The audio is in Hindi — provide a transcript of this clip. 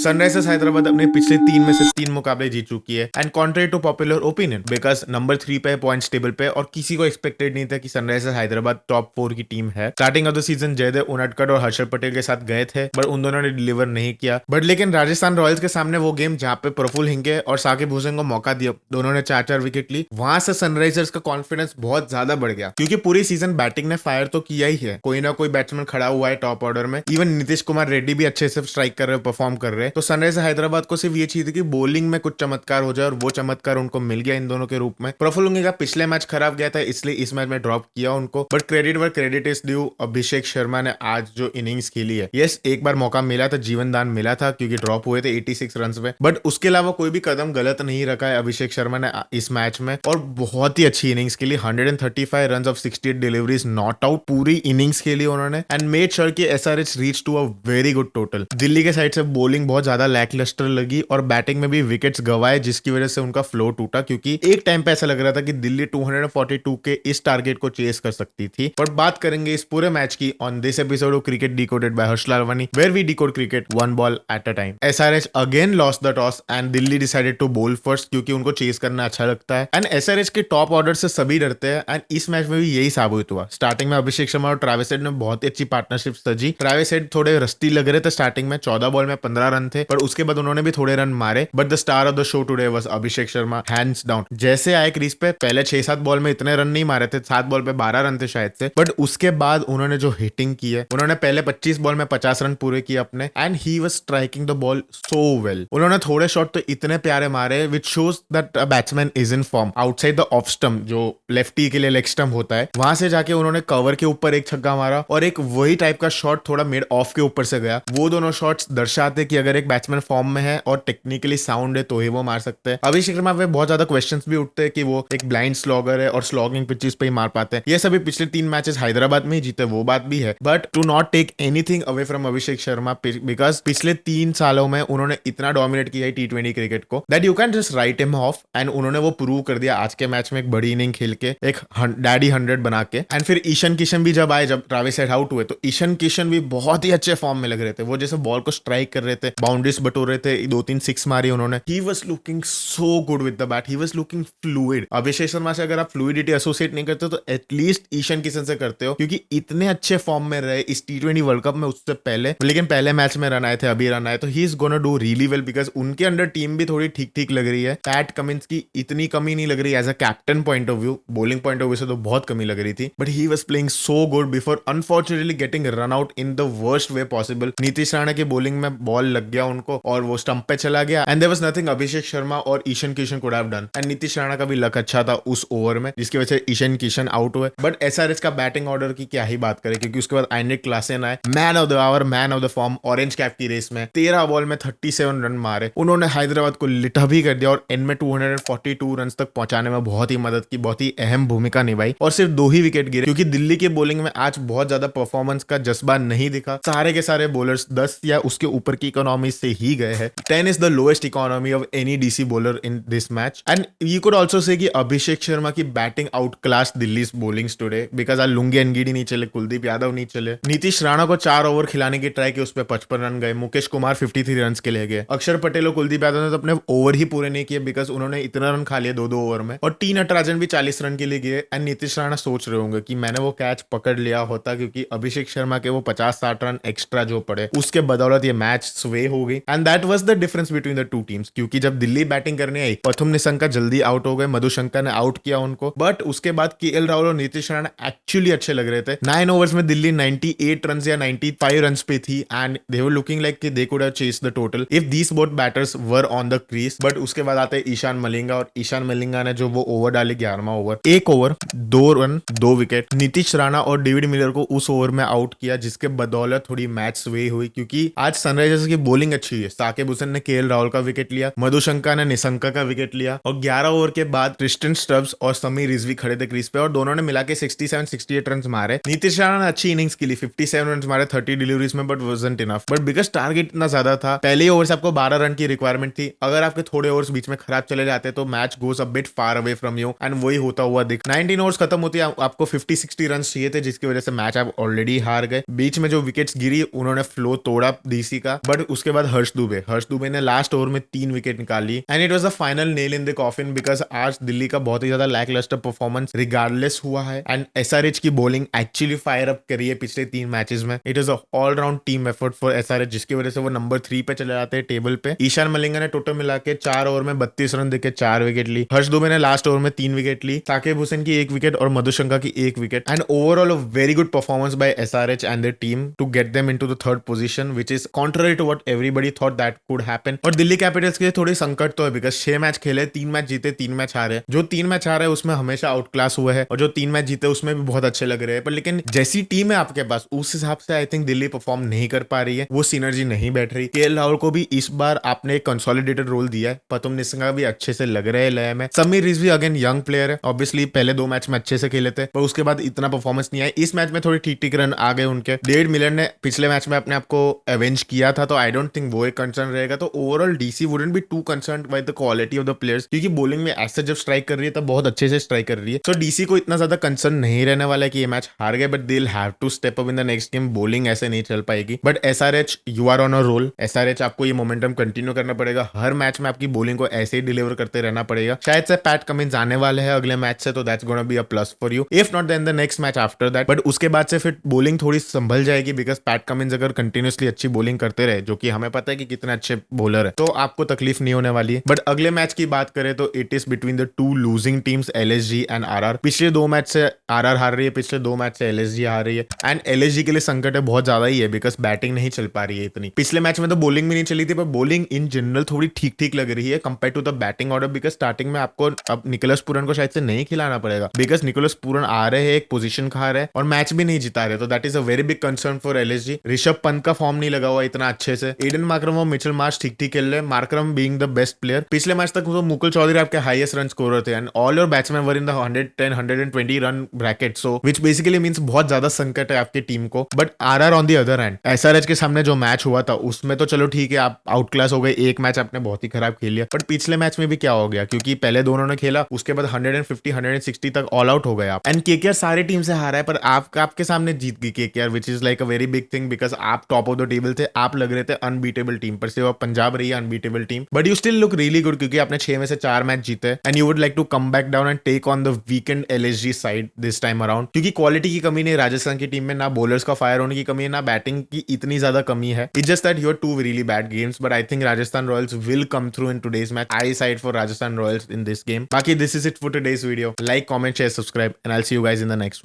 सनराइजर्स हैदराबाद अपने पिछले 3 में से 3 मुकाबले जीत चुकी है and contrary to popular opinion because number 3 पे पॉइंट्स टेबल पे और किसी को एक्सपेक्टेड नहीं था कि सनराइजर्स हैदराबाद टॉप 4 की टीम है। Starting off the season Jaydev Unadkat और हर्षल पटेल के साथ गए थे बट उन दोनों ने डिलीवर नहीं किया। बट लेकिन राजस्थान रॉयल्स के सामने वो गेम जहां पे प्रफुल हिंगे और साकिब हुसैन को मौका दिया, दोनों ने 4-4 विकेट ली, वहां से सनराइजर्स का कॉन्फिडेंस बहुत ज्यादा बढ़ गया क्योंकि पूरी सीजन बैटिंग ने फायर तो किया ही है, कोई ना कोई बैट्समैन खड़ा हुआ है टॉप ऑर्डर में। इवन नीतीश कुमार रेड्डी भी अच्छे से स्ट्राइक कर रहे, परफॉर्म कर रहे। तो सनराइजर्स हैदराबाद को सिर्फ ये चीज थी कि बॉलिंग में कुछ चमत्कार हो जाए और वो चमत्कार उनको मिल गया इन दोनों के रूप में। प्रफुल हिंगे का पिछले मैच खराब गया था इसलिए इस मैच में ड्रॉप किया उनको, but credit where credit is due. Abhishek Sharma ने आज जो इनिंग्स खेली है, यस एक बार मौका मिला था, जीवन दान मिला था क्योंकि ड्रॉप हुए थे 86 रन पे, बट उसके अलावा कोई भी कदम गलत नहीं रखा है अभिषेक शर्मा ने इस मैच में और बहुत ही अच्छी इनिंग्स खेली। 135 run off 68 deliveries not out पूरी इनिंग्स खेली उन्होंने एंड मेड श्योर कि SRH reach to a very good total. Delhi के साइड से बॉलिंग बहुत ज्यादा लैकलस्टर लगी और बैटिंग में भी विकेट्स गवाए जिसकी वजह से उनका फ्लो टूटा क्योंकि एक टाइम पे ऐसा लग रहा था कि दिल्ली 242 के इस टारगेट को चेस कर सकती थी। पर बात करेंगे इस पूरे मैच की on this episode of cricket decoded by Harsh Lalwani where we decode cricket one ball at a time. SRH again lost the toss and Delhi decided to bowl first क्योंकि उनको चेस करना अच्छा लगता है एंड एसआरएच के टॉप ऑर्डर से सभी डरते हैं एंड इस मैच में भी यही साबित हुआ। स्टार्टिंग में अभिषेक शर्मा और ट्रेविस हेड ने बहुत ही अच्छी पार्टनरशिप सजी। ट्रेविस हेड थोड़े रस्टी लग रहे थे स्टार्टिंग में, 14 बॉल में 15 रन थे, पर उसके बाद उन्होंने भी थोड़े रन मारे, but the star of the show today was Abhishek Sharma hands down. जैसे आए क्रीज पे पहले 6-7 बॉल में इतने रन नहीं मारे थे, 7 बॉल पे 12 रन थे शायद से, बट उसके बाद उन्होंने जो हिटिंग की है, उन्होंने पहले 25 बॉल में 50 रन पूरे किए अपने and he was striking the ball so well. उन्होंने थोड़े शॉट तो इतने प्यारे मारे which shows that a batsman is in form. Outside the off stump जो लेफ्टी के लिए लेग स्टंप होता है, वहां से जाके उन्होंने कवर के ऊपर एक छक्का मारा और एक वही टाइप का शॉट थोड़ा मिड ऑफ के ऊपर से गया। वो दोनों शॉट्स दर्शाते कि अगर एक बैट्समैन फॉर्म में है और टेक्निकली साउंड है तो ही वो मार सकते हैं। अभिषेक शर्मा पे बहुत ज्यादा क्वेश्चंस भी उठते हैं कि वो एक ब्लाइंड स्लॉगर है और स्लॉगिंग पिचेस पे ही मार पाते हैं। ये सभी पिछले 3 मैचेस हैदराबाद में ही जीते, वो बात भी है, but to not take anything away from Abhishek Sharma because पिछले 3 सालों में उन्होंने इतना डोमिनेट किया है T20 क्रिकेट को that you can just right him of and उन्होंने वो प्रूव कर दिया आज के मैच में एक बड़ी इनिंग खेल के, एक डैडी 100 बना के। एंड फिर ईशान किशन भी जब आए, जब ट्रेविस हेड आउट हुए, तो ईशान किशन भी बहुत ही अच्छे फॉर्म में लग रहे थे। वो जैसे बॉल को स्ट्राइक कर रहे थे, बाउंड्रीज बटोर रहे थे, 2-3 सिक्स मारी उन्होंने। He was looking so good with the bat, he was looking fluid. Abhishek Sharma से अगर आप फ्लूइडिटी एसोसिएट नहीं करते तो एटलीस्ट ईशान किशन से करते हो क्योंकि इतने अच्छे फॉर्म में रहे इस T20 वर्ल्ड कप में उससे पहले, लेकिन पहले मैच में रन आए थे, अभी रन आए, तो he is gonna do really well because उनके अंडर टीम भी थोड़ी ठीक ठीक लग रही है। पैट कमिंस की इतनी कमी नहीं लग रही as a captain point of view, bowling point of view से तो बहुत कमी लग रही थी, but he was playing so good before unfortunately getting run out in the worst way possible. Nitish Rana की बॉलिंग में बॉल लग गया उनको और वो स्टंप पे चला गया and there was nothing Abhishek Sharma और Ishan Kishan could have done. And Nitish Rana का भी लक अच्छा था उस ओवर में जिसकी वजह से ईशान किशन आउट हुए। बट एसआरएच का बैटिंग ऑर्डर की क्या ही बात करें क्योंकि उसके बाद आइनिक क्लासेन आए, man of the hour, man of the form, orange cap की रेस में 13 बॉल में 37 रन मारे। उन्होंने हैदराबाद को लिटा भी कर दिया और एंड में 242 रन तक पहुंचाने में बहुत ही मदद की, बहुत ही अहम भूमिका निभाई और सिर्फ 2 ही विकेट गिरे क्योंकि दिल्ली की बॉलिंग में आज बहुत ज्यादा परफॉर्मेंस का जज्बा नहीं दिखा। सारे के सारे बॉलर्स 10 या उसके ऊपर की इकोनॉमी से ही गए हैं। 10 is the lowest economy of any DC bowler in this match and you could also say कि अभिषेक शर्मा की batting out class Delhi's bowlings today because आज लुंगी एनगीडी नहीं चले, कुलदीप यादव नहीं चले, नीतीश राणा को 4 ओवर खिलाने की ट्राई की, उस पर 55 रन गए, मुकेश कुमार 53 रन के लिए गए, अक्षर पटेल और कुलदीप यादव ने तो अपने ओवर ही पूरे नहीं किए बिकॉज उन्होंने इतना रन खा लिया 2-2 ओवर में, और टी नटराजन भी 40 रन के लिए गए। एंड नीतीश राणा सोच रहे होंगे कि मैंने वो कैच पकड़ लिया होता क्योंकि अभिषेक शर्मा के वो 50-60 रन एक्स्ट्रा जो पड़े उसके बदौलत ये मैच स्वे हो गई and that was the difference between the two teams. क्योंकि जब दिल्ली बैटिंग करने आई, प्रथम निशंका जल्दी आउट हो गए, मधुशंका ने आउट किया उनको, बट उसके बाद केएल राहुल और नीतीश राणा एक्चुअली अच्छे लग रहे थे। 9 ओवर्स में दिल्ली 98 रन या 95 रन पे थी and they were looking like they could have chased the total if these both batters were on the crease. But उसके बाद आते ईशान मलिंगा और ईशान मलिंगा ने जो वो ओवर डाली 11वां over, 1 over 2 run 2 wicket, Nitish Rana और डेविड मिलर को उस ओवर में आउट किया जिसके बदौलत थोड़ी मैच स्वे हुई क्योंकि आज सनराइजर्स की बॉलिंग अच्छी है। साकिब हुसैन ने केएल राहुल का विकेट लिया, मधुशंका ने निशंका का विकेट लिया और 11 ओवर के बाद क्रिस्टन स्टब्स और समीर रिजवी खड़े थे क्रीज पे और दोनों ने मिला के 67-68 रन मारे। नीतीश राणा ने अच्छी इनिंग्स के लिए 57 रन मारे 30 डिलीवरीज में, but wasn't enough. But because target इतना ज्यादा था, पहले ओवर से आपको 12 रन की रिक्वायरमेंट थी, अगर आपके थोड़े ओवर्स बीच में खराब चले जाते तो match goes a bit far away from you and वही होता हुआ दिख 19 ओवर्स खत्म होती है, आपको 50-60 रन चाहिए थे जिसकी वजह से मैच आप ऑलरेडी हार गए। बीच में जो विकेट्स गिरी उन्होंने फ्लो तोड़ा डीसी का, बट उसके उसके बाद हर्ष दुबे ने लास्ट ओवर में 3 विकेट निकाली and it was the final nail in the coffin because आज दिल्ली का बहुत ही ज्यादा लैकलस्टर परफॉर्मेंस रिगार्डलेस हुआ है एंड एसआरएच की बॉलिंग एक्चुअली फायर अप करी है पिछले 3 मैचेस में। It is all round team effort for SRH जिसकी वजह से वो नंबर 3 पे चले जाते हैं टेबल पे। ईशान मलिंगा ने टोटल मिला के 4 ओवर में 32 रन देके 4 विकेट ली। हर्ष दुबे ने लास्ट ओवर में 3 विकेट ली। साकिब हुसैन की 1 विकेट और मधुशंका की 1 wicket and overall a very good performance by SRH and their team to get them into the third position which is contrary to what everybody thought that could happen. और दिल्ली कैपिटल्स के लिए थोड़ी संकट तो है बिकॉज 6 मैच खेले, 3 मैच जीते, 3 मैच हारे। जो 3 मैच हारे उसमें हमेशा आउट क्लास हुए हैं और जो 3 मैच जीते उसमें भी बहुत अच्छे लग रहे हैं, पर लेकिन जैसी टीम है आपके पास उस हिसाब से आई थिंक दिल्ली परफॉर्म नहीं कर पा रही है, वो सिनर्जी नहीं बैठ रही। केएल राहुल को भी इस बार आपने एक कंसोलिडेटेड रोल दिया है, पतुम निसंगा भी अच्छे से लग रहे हैं लय में। Sameer Rizvi again young player है, ऑब्वियसली पहले 2 मैच में अच्छे से खेले थे पर उसके बाद इतना परफॉर्मेंस नहीं आया। इस मैच में थोड़ी ठीक रन आ गए उनके। डेविड मिलर ने पिछले मैच में अपने आपको एवेंज किया था तो आई डोंट थिंक वो एक कंसर्न रहेगा। तो overall DC wouldn't be too concern by the quality of the players क्योंकि बॉलिंग में ऐसे जब स्ट्राइक कर रही है तब बहुत अच्छे से स्ट्राइक कर रही है। सो डीसी को इतना ज्यादा कंसर्न नहीं रहने वाला है कि ये मैच हार गए, but they will have to step up in the next game. Bowling ऐसे नहीं चल पाएगी। But SRH you are on a roll. SRH आपको ये मोमेंटम कंटिन्यू करना पड़ेगा। हर मैच में आपकी बॉलिंग को ऐसे ही डिलीवर करते रहना पड़ेगा। शायद से पैट कमिंस आने वाले हैं अगले मैच से, तो that's gonna be a plus for you if not then the next match after that. But उसके बाद से फिर बॉलिंग थोड़ी संभल जाएगी बिकॉज पैट कमिंस अगर कंटिन्यूसली अच्छी बॉलिंग करते रहे, जो कि हमें पता है कि कितने अच्छे बॉलर है, तो आपको तकलीफ नहीं होने वाली है। बट अगले मैच की बात करें तो it is between the 2 losing teams LSG and RR. पिछले 2 मैच से आरआर हार रही है, पिछले 2 मैच से एलएसजी हार रही है एंड एलएसजी के लिए संकट है बहुत ज्यादा ही है बिकॉज बैटिंग नहीं चल पा रही है इतनी। पिछले मैच में तो बॉलिंग भी नहीं चली थी पर बॉलिंग इन जनरल थोड़ी ठीक लग रही है compare to the batting order because starting में आपको अब निकोलस पूरन को शायद से नहीं खिलाना पड़ेगा बिकॉज निकोलस पूरन आ रहे हैं, एक पोजीशन खा रहे हैं और मैच भी नहीं जिता रहे, तो that is a very big concern for LSG. Rishabh Pant का फॉर्म नहीं लगा हुआ इतना अच्छे से। एडन मार्करम और मिचेल मार्श ठीक खेल रहे, Markram being the best player. पिछले मैच तक तो मुकुल चौधरी आपके हाईएस्ट रन स्कोरर थे and all your batsman were in the 110 120 run bracket, so which basically means बहुत ज्यादा संकट है आपकी टीम को। But RR on the other hand, SRH के सामने जो मैच हुआ था उसमें तो चलो ठीक है आप आउट क्लास हो गए, एक मैच आपने बहुत ही खराब खेल लिया, बट पिछले मैच में भी क्या हो गया क्योंकि पहले दोनों ने खेला उसके बाद 150 160 तक ऑल आउट हो गए आप। एंड केकेआर सारी टीम से हारा है पर आपके सामने जीत गई KKR, which is like a very big thing because आप टॉप ऑफ द टेबल थे, आप लग रहे थे अनबीटेबल टीम, पर सिर्फ पंजाब रही है unbeatable team, but you still look really good क्योंकि आपने 6 में से 4 मैच जीते and you would like to come back down and take on the weekend LSG side this time around क्योंकि क्वालिटी की कमी नहीं राजस्थान की टीम में, ना बॉलर्स का फायर होने की कमी है, ना बैटिंग की इतनी ज्यादा कमी है। It's just that you are 2 really bad games, but I think Rajasthan Royals will come through in today's match. I side for Rajasthan Royals in this game. बाकी this is it for today's video. Like, comment, share, subscribe and I will see you guys in the next one.